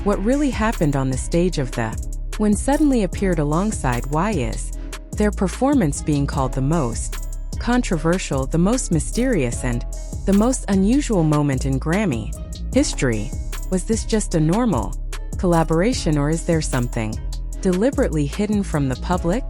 what really happened on the stage of the when suddenly appeared alongside why is their performance being called the most controversial, the most mysterious, and the most unusual moment in Grammy history. Was this just a normal collaboration, or is there something deliberately hidden from the public?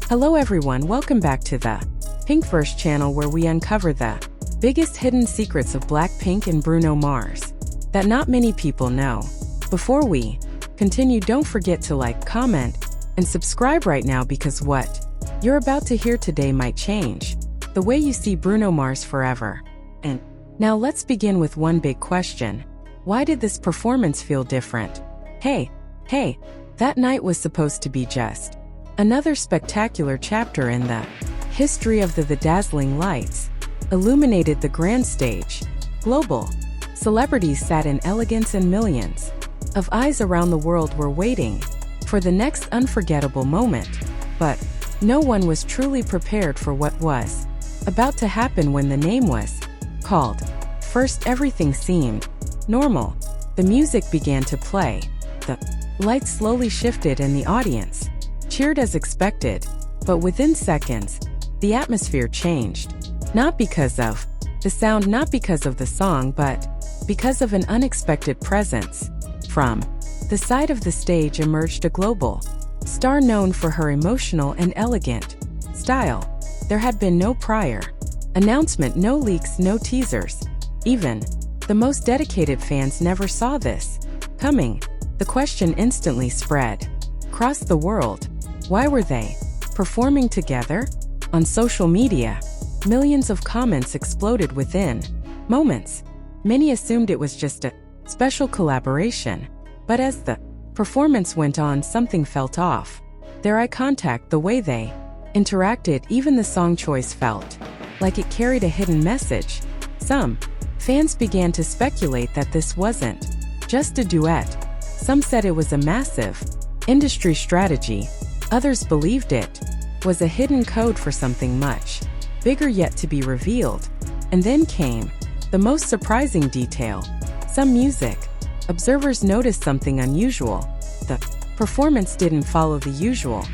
Hello everyone, welcome back to the PinkVerse channel, where we uncover the biggest hidden secrets of Blackpink and Bruno Mars that not many people know. Before we continue, don't forget to like, comment, and subscribe right now, because what you're about to hear today might change the way you see Bruno Mars forever. And now let's begin with one big question. Why did this performance feel different? Hey, that night was supposed to be just another spectacular chapter in the history of the dazzling lights illuminated the grand stage. Global celebrities sat in elegance, and millions of eyes around the world were waiting for the next unforgettable moment. But no one was truly prepared for what was about to happen when the name was called. First, everything seemed normal. The music began to play, the lights slowly shifted, and the audience cheered as expected. But within seconds, the atmosphere changed. Not because of the sound, not because of the song, but because of an unexpected presence. From the side of the stage emerged a global star known for her emotional and elegant style. There had been no prior announcement, no leaks, no teasers. Even the most dedicated fans never saw this coming. The question instantly spread across the world. Why were they performing together? On social media, millions of comments exploded within moments. Many assumed it was just a special collaboration. But as the performance went on, something felt off. Their eye contact, the way they interacted, even the song choice felt like it carried a hidden message. Some fans began to speculate that this wasn't just a duet. Some said it was a massive industry strategy. Others believed it was a hidden code for something much bigger yet to be revealed. And then came the most surprising detail. Some music observers noticed something unusual. The performance didn't follow the usual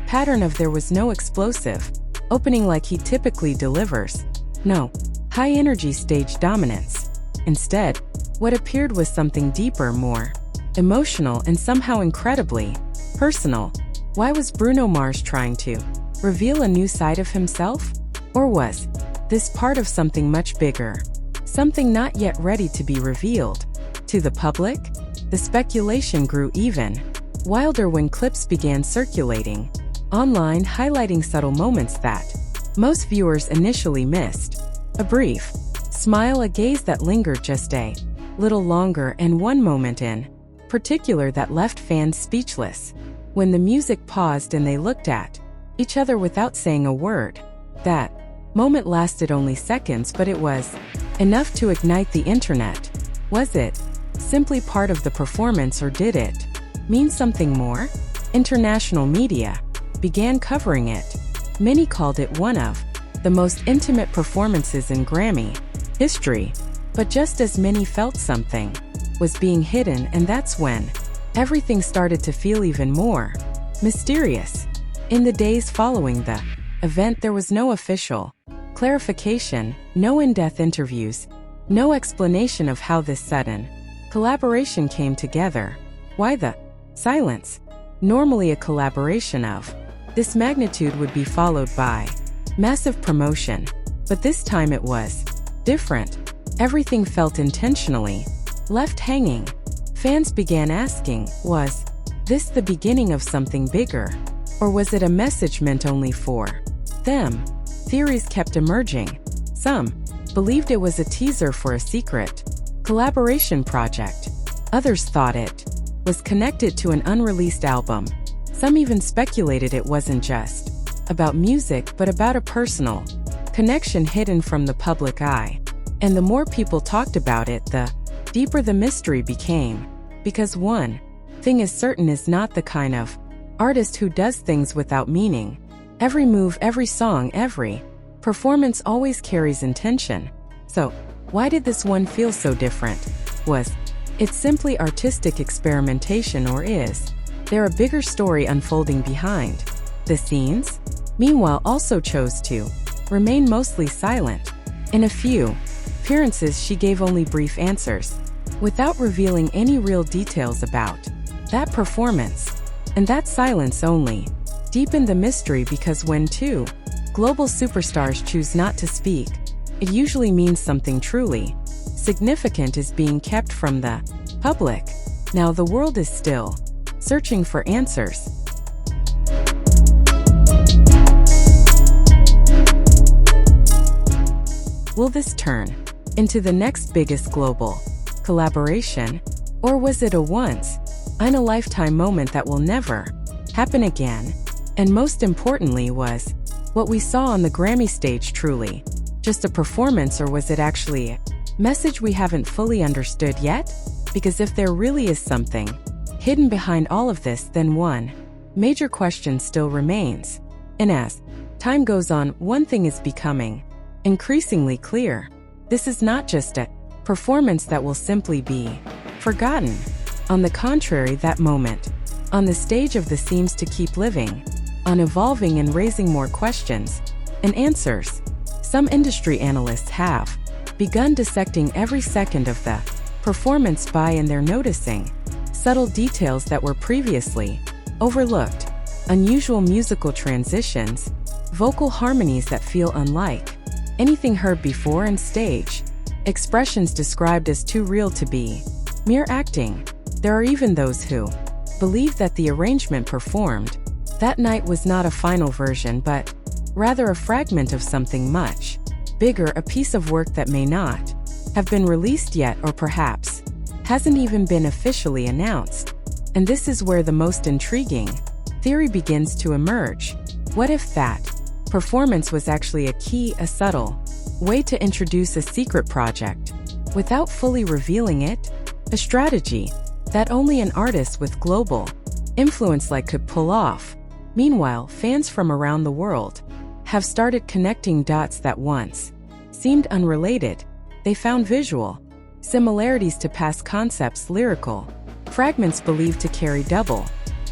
pattern of there was no explosive opening like he typically delivers. No high-energy stage dominance. Instead, what appeared was something deeper, more emotional, and somehow incredibly personal. Why was Bruno Mars trying to reveal a new side of himself? Or was this part of something much bigger? Something not yet ready to be revealed to the public? The speculation grew even wilder when clips began circulating online, highlighting subtle moments that most viewers initially missed. A brief smile, a gaze that lingered just a little longer, and one moment in particular that left fans speechless. When the music paused and they looked at each other without saying a word. That moment lasted only seconds, but it was enough to ignite the internet. Was it simply part of the performance, or did it mean something more? International media began covering it. Many called it one of the most intimate performances in Grammy history. But just as many felt something was being hidden, and that's when everything started to feel even more mysterious. In the days following the event, there was no official clarification, no in-depth interviews, no explanation of how this sudden collaboration came together. Why the silence? Normally a collaboration of this magnitude would be followed by massive promotion, but this time it was different. Everything felt intentionally left hanging. Fans began asking, was this the beginning of something bigger? Or was it a message meant only for them? Theories kept emerging. Some believed it was a teaser for a secret collaboration project. Others thought it was connected to an unreleased album. Some even speculated it wasn't just about music, but about a personal connection hidden from the public eye. And the more people talked about it, the deeper the mystery became. Because one thing is certain, is not the kind of artist who does things without meaning. Every move, every song, every performance always carries intention. So, why did this one feel so different? Was It's simply artistic experimentation, or is there a bigger story unfolding behind the scenes? Meanwhile, also chose to remain mostly silent. In a few appearances, she gave only brief answers, without revealing any real details about that performance. And that silence only deepened the mystery, because when two global superstars choose not to speak, it usually means something truly significant is being kept from the public. Now the world is still searching for answers. Will this turn into the next biggest global collaboration? Or was it a once-in-a-lifetime moment that will never happen again? And most importantly, was what we saw on the Grammy stage truly just a performance, or was it actually a message we haven't fully understood yet? Because if there really is something hidden behind all of this, then one major question still remains. And as time goes on, one thing is becoming increasingly clear. This is not just a performance that will simply be forgotten. On the contrary, that moment on the stage of the seems to keep living on, evolving and raising more questions and answers. Some industry analysts have begun dissecting every second of the performance and they're noticing subtle details that were previously overlooked. Unusual musical transitions, vocal harmonies that feel unlike anything heard before, and stage expressions described as too real to be mere acting. There are even those who believe that the arrangement performed that night was not a final version, but rather a fragment of something much bigger, a piece of work that may not have been released yet, or perhaps hasn't even been officially announced. And this is where the most intriguing theory begins to emerge. What if that performance was actually a subtle way to introduce a secret project without fully revealing it? A strategy that only an artist with global influence could pull off. Meanwhile, fans from around the world have started connecting dots that once seemed unrelated. They found visual similarities to past concepts, lyrical fragments believed to carry double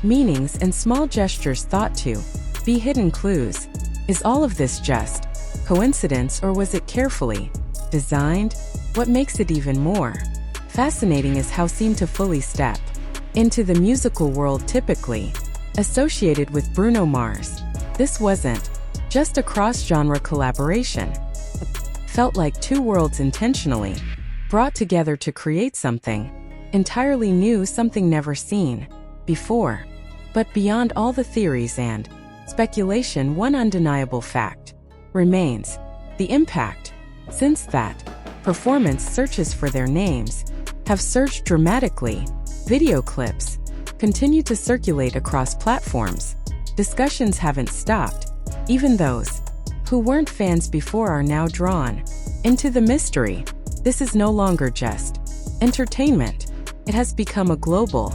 meanings, and small gestures thought to be hidden clues. Is all of this just coincidence, or was it carefully designed? What makes it even more fascinating is how seem to fully step into the musical world typically associated with Bruno Mars. This wasn't just a cross-genre collaboration. It felt like two worlds intentionally brought together to create something entirely new, something never seen before. But beyond all the theories and speculation, one undeniable fact remains: the impact. Since that performance, searches for their names have surged dramatically. Video clips continue to circulate across platforms. Discussions haven't stopped. Even those who weren't fans before are now drawn into the mystery. This is no longer just entertainment. It has become a global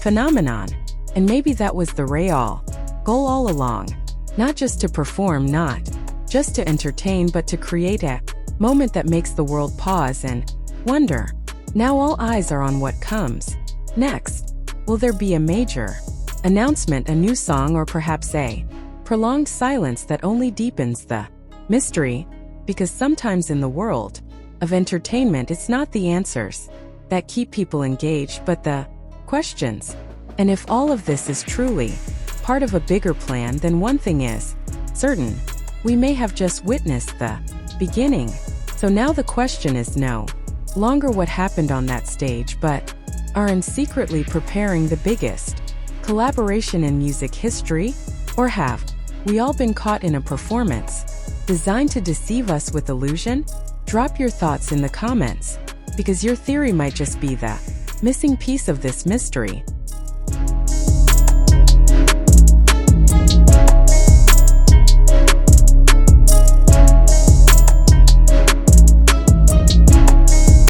phenomenon. And maybe that was the real goal all along. Not just to perform, not just to entertain, but to create a moment that makes the world pause and wonder. Now all eyes are on what comes next. Will there be a major announcement, a new song, or perhaps a prolonged silence that only deepens the mystery? Because sometimes in the world of entertainment, it's not the answers that keep people engaged, but the questions. And if all of this is truly part of a bigger plan, then one thing is certain: we may have just witnessed the beginning. So now the question is no longer what happened on that stage, but are secretly preparing the biggest collaboration in music history? Or have we all been caught in a performance designed to deceive us with illusion? Drop your thoughts in the comments, because your theory might just be the missing piece of this mystery.